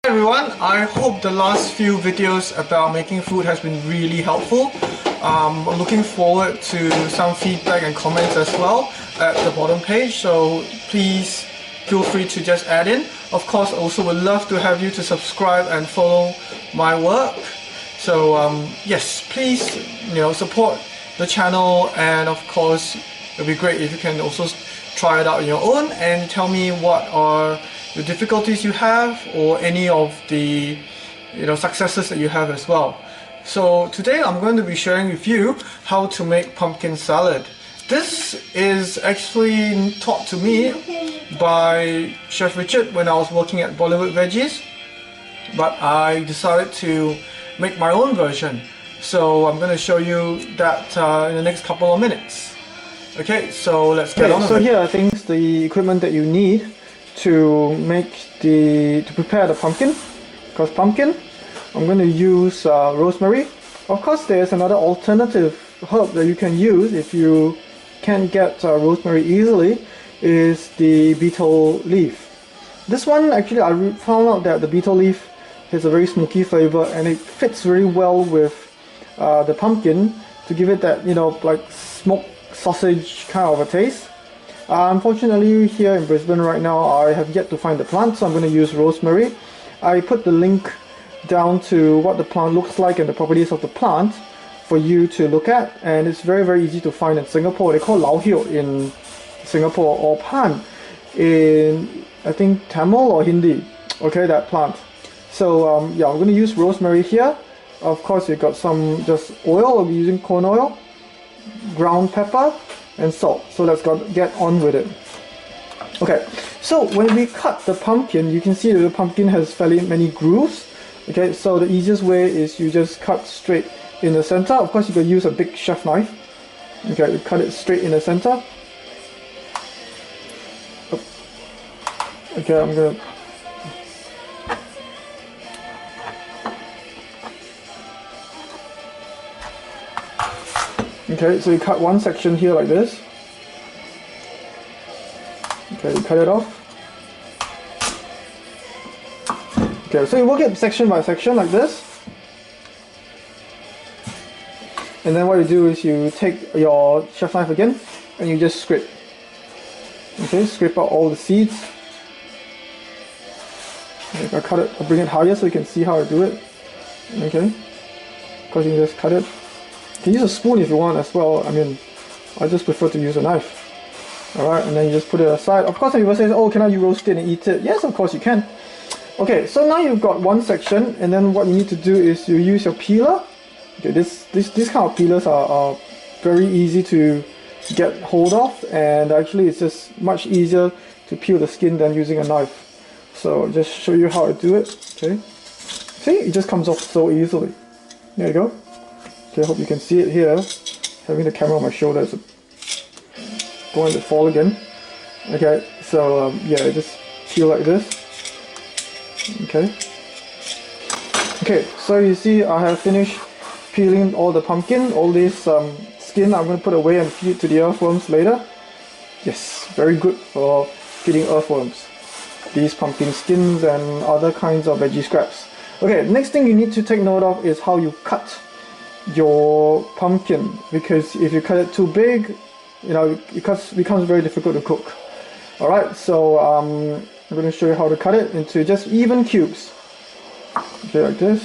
Hi everyone, I hope the last few videos about making food has been really helpful. I'm looking forward to some feedback and comments as well at the bottom page, so please feel free to just add in. Of course, I also would love to have you to subscribe and follow my work. So yes, please support the channel, and of course it would be great if you can also try it out on your own and tell me what are the difficulties you have or any of the successes that you have as well. So today I'm going to be sharing with you how to make pumpkin salad. This is actually taught to me by Chef Richard when I was working at Bollywood Veggies, but I decided to make my own version. So I'm going to show you that in the next couple of minutes. Okay, so let's get on with it. So here are things, the equipment that you need to prepare the pumpkin. Because pumpkin, I'm going to use rosemary. Of course, there's another alternative herb that you can use if you can't get rosemary easily, is the betel leaf. This one, actually, I found out that the betel leaf has a very smoky flavor and it fits very well with the pumpkin to give it that, like smoked sausage kind of a taste. Unfortunately, here in Brisbane right now, I have yet to find the plant, so I'm going to use rosemary. I put the link down to what the plant looks like and the properties of the plant for you to look at, and it's very, very easy to find in Singapore. They call lao hiu in Singapore, or pan in, I think, Tamil or Hindi. Okay, that plant. So yeah, I'm going to use rosemary here. Of course, you got some just oil. I'll be using corn oil, ground pepper, and salt. So let's get on with it. Okay, so when we cut the pumpkin, you can see that the pumpkin has fairly many grooves. Okay, so the easiest way is you just cut straight in the center. Of course, you can use a big chef knife. Okay, you cut it straight in the center. Okay, I'm gonna. Okay, so you cut one section here like this. Okay, you cut it off. Okay, so you work it section by section like this. And then what you do is you take your chef knife again and you just scrape. Okay, scrape out all the seeds. Okay, I'll bring it higher so you can see how I do it. Okay, because you just cut it. You can use a spoon if you want as well. I mean, I just prefer to use a knife. Alright, and then you just put it aside. Of course, some people say, oh, can I roast it and eat it? Yes, of course you can. Okay, so now you've got one section, and then what you need to do is you use your peeler. Okay, this kind of peelers are very easy to get hold of, and actually it's just much easier to peel the skin than using a knife. So I'll just show you how I do it. Okay, see, it just comes off so easily. There you go. Okay, I hope you can see it here. Having the camera on my shoulder is going to fall again. Okay, so yeah, just peel like this. Okay. Okay, so you see I have finished peeling all the pumpkin. All this skin I'm going to put away and feed to the earthworms later. Yes, very good for feeding earthworms, these pumpkin skins and other kinds of veggie scraps. Okay, next thing you need to take note of is how you cut your pumpkin, because if you cut it too big, it becomes very difficult to cook. Alright, so I'm going to show you how to cut it into just even cubes. Okay, like this.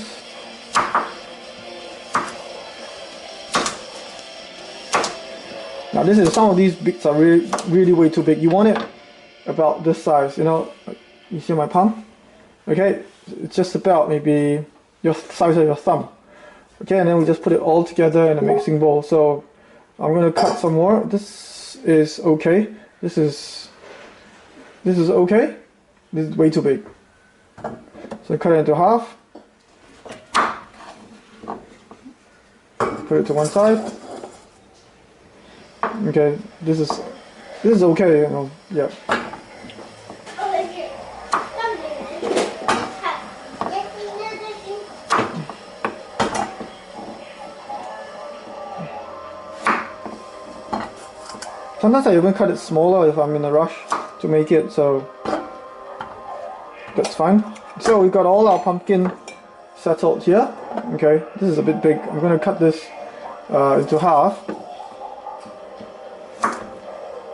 Now some of these bits are really way too big. You want it about this size, you see my palm? Okay, it's just about maybe your size of your thumb. Okay, and then we just put it all together in a mixing bowl. So I'm going to cut some more. This is okay. This is okay. This is way too big. So cut it into half. Put it to one side. Okay, this is okay, yeah. Sometimes I even cut it smaller if I'm in a rush to make it, so That's fine. So we got all our pumpkin settled here. Okay, this is a bit big. I'm going to cut this into half.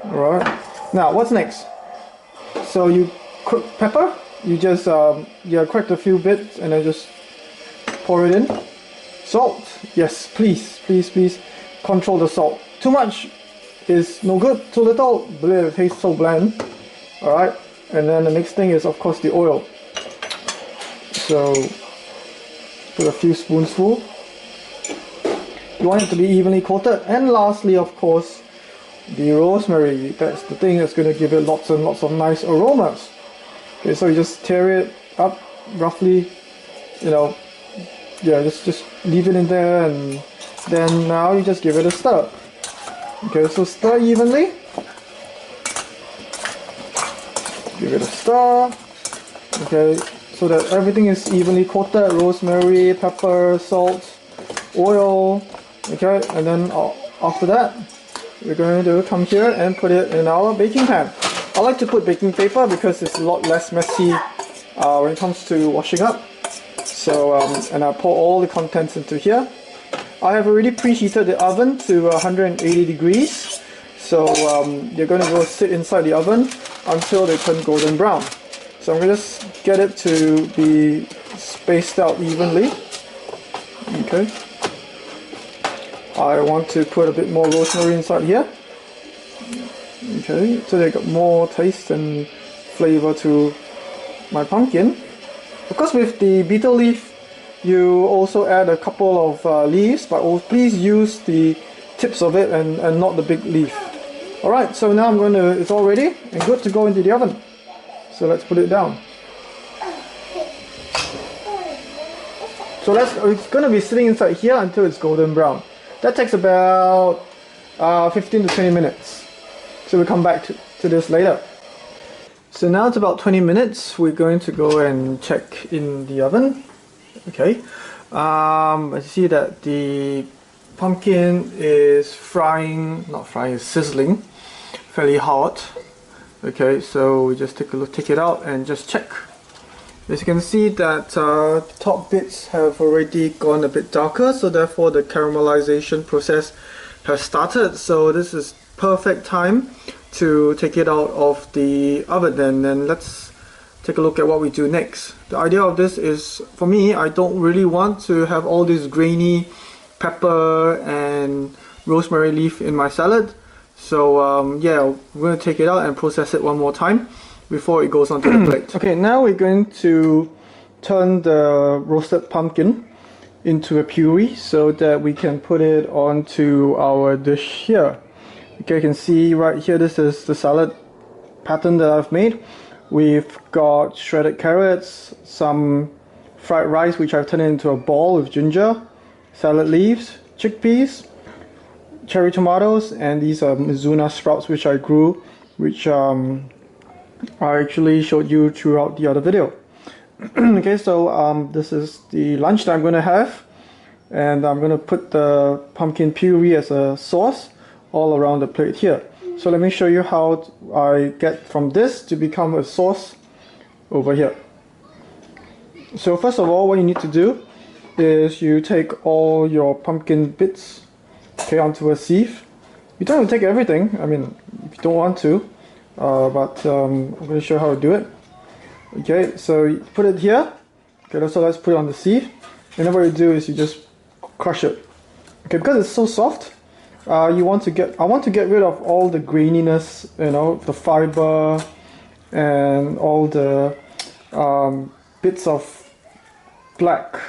Alright. Now, what's next? So you cook pepper. You just crack a few bits and then just pour it in. Salt. Yes, please, please, please control the salt. Too much is no good. Too little, it tastes so bland. Alright. And then the next thing is, of course, the oil. So put a few spoonsful. You want it to be evenly coated. And lastly, of course, the rosemary. That's the thing that's going to give it lots and lots of nice aromas. Okay, so you just tear it up roughly, you know, yeah, just leave it in there, and then now you just give it a stir. Okay, so stir evenly. Give it a stir. Okay, so that everything is evenly coated. Rosemary, pepper, salt, oil. Okay, and then after that, we're going to come here and put it in our baking pan. I like to put baking paper because it's a lot less messy when it comes to washing up. So, and I pour all the contents into here. I have already preheated the oven to 180 degrees. So you're going to go sit inside the oven until they turn golden brown. So I'm going to just get it to be spaced out evenly. Okay. I want to put a bit more rosemary inside here. Okay, so they got more taste and flavor to my pumpkin. Of course, with the betel leaf, you also add a couple of leaves, but please use the tips of it and not the big leaf. Alright, so now it's all ready and good to go into the oven. So let's put it down. So it's going to be sitting inside here until it's golden brown. That takes about 15 to 20 minutes. So we'll come back to this later. So now it's about 20 minutes. We're going to go and check in the oven. Okay. I see that the pumpkin is sizzling, fairly hot. Okay, so we just take it out and just check. As you can see that the top bits have already gone a bit darker, so therefore the caramelization process has started. So this is perfect time to take it out of the oven. And let's take a look at what we do next. The idea of this is, for me, I don't really want to have all this grainy pepper and rosemary leaf in my salad. So yeah, we're going to take it out and process it one more time before it goes onto the plate. Okay, now we're going to turn the roasted pumpkin into a puree so that we can put it onto our dish here. Okay, you can see right here, this is the salad pattern that I've made. We've got shredded carrots, some fried rice which I've turned into a ball with ginger, salad leaves, chickpeas, cherry tomatoes, and these are Mizuna sprouts which I grew, which I actually showed you throughout the other video. Okay, so this is the lunch that I'm going to have, and I'm going to put the pumpkin puree as a sauce all around the plate here. So let me show you how I get from this to become a sauce over here. So first of all, what you need to do is you take all your pumpkin bits, okay, onto a sieve. You don't have to take everything, I mean, if you don't want to, but I'm going to show you how to do it. Okay, so you put it here. Okay, so let's put it on the sieve, and then what you do is you just crush it. Okay, because it's so soft, I want to get rid of all the graininess, you know, the fiber and all the bits of black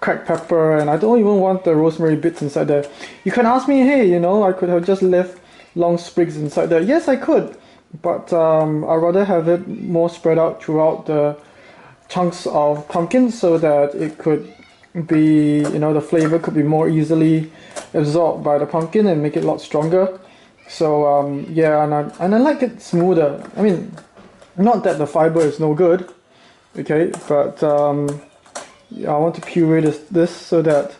cracked pepper, and I don't even want the rosemary bits inside there. You can ask me, hey, you know, I could have just left long sprigs inside there. Yes, I could, but I'd rather have it more spread out throughout the chunks of pumpkin so that it could be, you know, the flavor could be more easily absorbed by the pumpkin and make it a lot stronger. So yeah, and I like it smoother. I mean, not that the fiber is no good, okay, but yeah, I want to puree this so that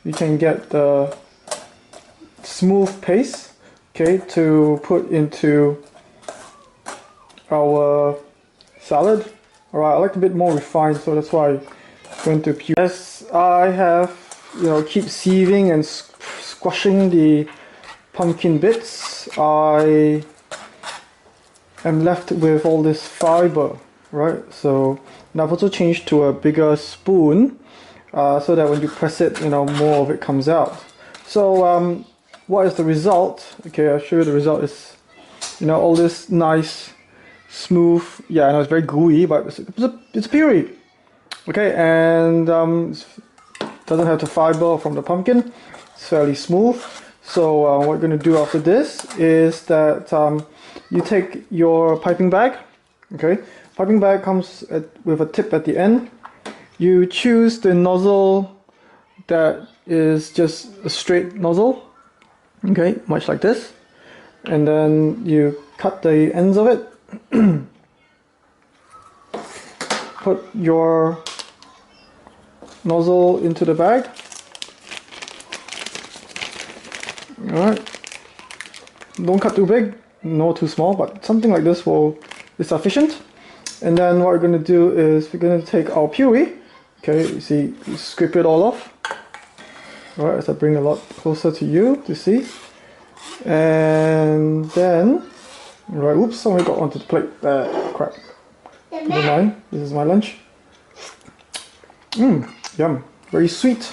you can get the smooth paste, okay, to put into our salad. Alright, I like a bit more refined, so that's why I went to puree. As I have, keep sieving and squashing the pumpkin bits, I am left with all this fiber, right? So, and I've also changed to a bigger spoon, so that when you press it, more of it comes out. So, what is the result? Okay, I'll show you the result is, all this nice, smooth, yeah, I know it's very gooey, but it's puree. Okay, and it doesn't have the fiber from the pumpkin. It's fairly smooth. So what we're going to do after this is that you take your piping bag. Okay, piping bag comes with a tip at the end. You choose the nozzle that is just a straight nozzle. Okay, much like this. And then you cut the ends of it. Put your nozzle into the bag. Alright. Don't cut too big, nor too small, but something like this is sufficient. And then what we're going to do is we're going to take our puree. Okay, you see, you scrape it all off. Alright, as I bring a lot closer to you to see. And then, right, oops, somebody got onto the plate. Crap. Never mind, this is my lunch. Yum. Very sweet,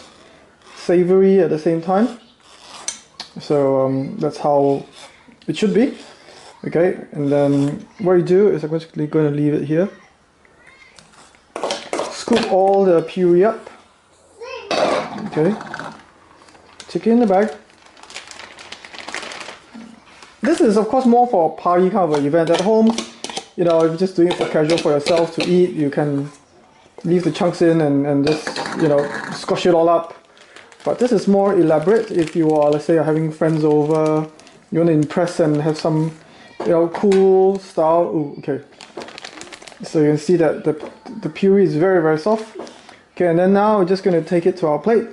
savory at the same time. So that's how it should be. Okay, and then what you do is I'm basically going to leave it here. Scoop all the puree up. Okay. Stick it in the bag. This is of course more for a party kind of an event. At home, if you're just doing it for casual for yourself to eat, you can leave the chunks in and just, squash it all up. But this is more elaborate if you are, let's say, having friends over, you want to impress and have some, cool style. Ooh, okay. So you can see that the puree is very, very soft. Okay, and then now we're just going to take it to our plate.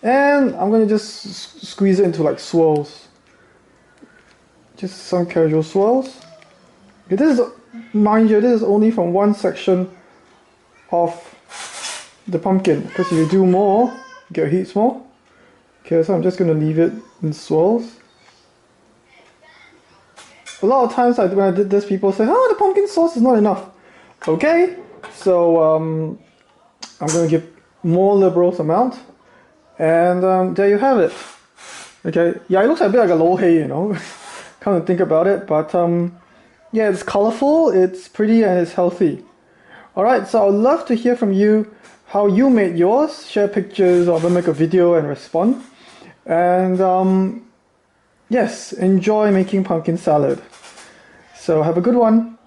And I'm going to just squeeze it into like swirls. Just some casual swirls. Okay, this is, mind you, this is only from one section of the pumpkin, because if you do more, you get heat more. Okay, so I'm just going to leave it in swirls. A lot of times when I did this, people say, oh, the pumpkin sauce is not enough. Okay, so I'm going to give more liberal amount, and there you have it. Okay, yeah, it looks a bit like a lo hei, kind of think about it, but yeah, it's colorful, it's pretty, and it's healthy. Alright, so I'd love to hear from you how you made yours. Share pictures or make a video and respond. And yes, enjoy making pumpkin salad. So have a good one.